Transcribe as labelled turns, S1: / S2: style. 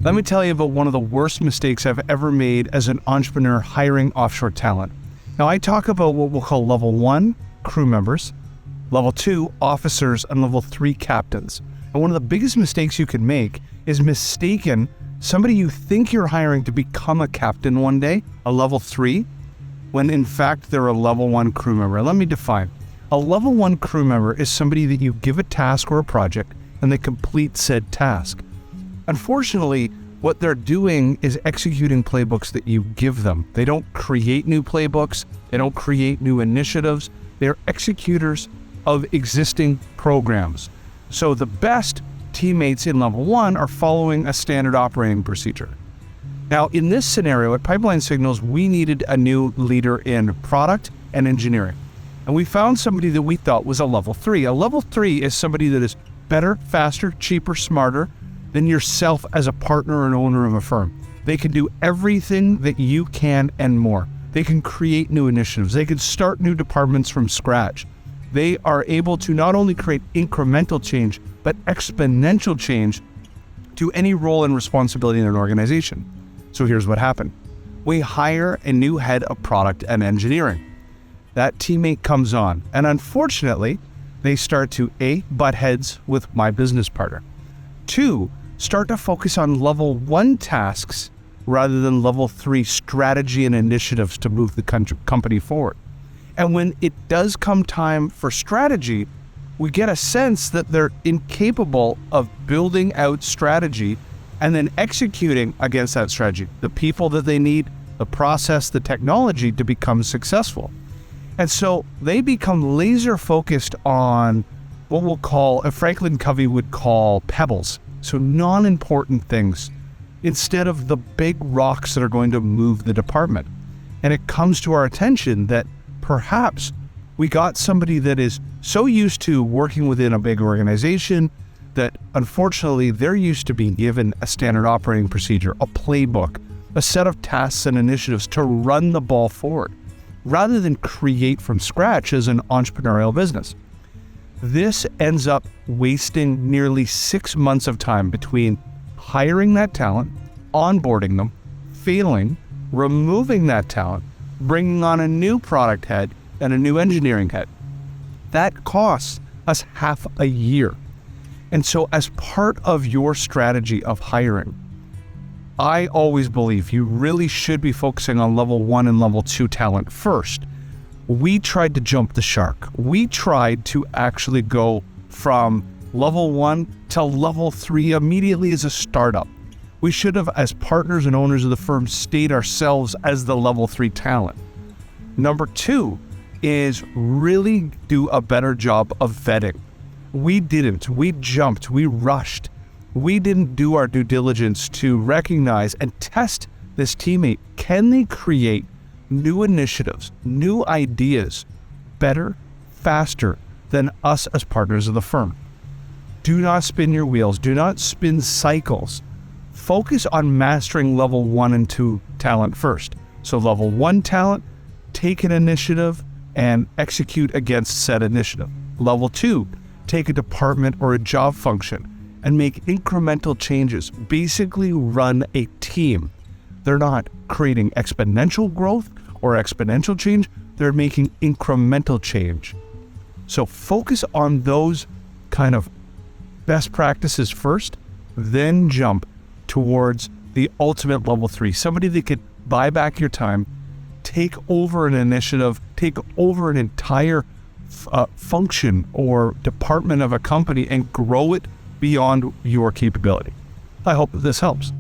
S1: Let me tell you about one of the worst mistakes I've ever made as an entrepreneur hiring offshore talent. Now, I talk about what we'll call level 1, crew members, level 2, officers, and level 3, captains. And one of the biggest mistakes you can make is mistaken somebody you think you're hiring to become a captain one day, a level 3, when in fact they're a level 1 crew member. Let me define. A level 1 crew member is somebody that you give a task or a project and they complete said task. Unfortunately, what they're doing is executing playbooks that you give them. They don't create new playbooks. They don't create new initiatives. They're executors of existing programs. So the best teammates in level 1 are following a standard operating procedure. Now, in this scenario at Pipeline Signals, we needed a new leader in product and engineering. And we found somebody that we thought was a level 3. A level 3 is somebody that is better, faster, cheaper, smarter than yourself as a partner and owner of a firm. They can do everything that you can and more. They can create new initiatives. They can start new departments from scratch. They are able to not only create incremental change, but exponential change to any role and responsibility in an organization. So here's what happened. We hire a new head of product and engineering. That teammate comes on, and unfortunately, they start to A, butt heads with my business partner. 2, start to focus on level 1 tasks rather than level 3 strategy and initiatives to move the company forward. And when it does come time for strategy, we get a sense that they're incapable of building out strategy and then executing against that strategy, the people that they need, the process, the technology to become successful. And so they become laser focused on what we'll call, Franklin Covey would call pebbles. So non-important things instead of the big rocks that are going to move the department. And it comes to our attention that perhaps we got somebody that is so used to working within a big organization that unfortunately they're used to being given a standard operating procedure, a playbook, a set of tasks and initiatives to run the ball forward, rather than create from scratch as an entrepreneurial business. This ends up wasting nearly 6 months of time between hiring that talent, onboarding them, failing, removing that talent, bringing on a new product head and a new engineering head. That costs us half a year. And so as part of your strategy of hiring, I always believe you really should be focusing on level 1 and level 2 talent first. We tried to jump the shark. We tried to actually go from level 1 to level 3 immediately as a startup. We should have, as partners and owners of the firm, stayed ourselves as the level 3 talent. Number 2 is really do a better job of vetting. We didn't. We jumped. We rushed. We didn't do our due diligence to recognize and test this teammate. Can they create new initiatives, new ideas, better, faster than us as partners of the firm? Do not spin your wheels. Do not spin cycles. Focus on mastering level 1 and 2 talent first. So level 1 talent, take an initiative and execute against said initiative. Level 2, take a department or a job function and make incremental changes. Basically run a team. They're not creating exponential growth or exponential change. They're making incremental change. So focus on those kind of best practices first, then jump towards the ultimate level 3. Somebody that could buy back your time, take over an initiative, take over an entire function or department of a company and grow it beyond your capability. I hope that this helps.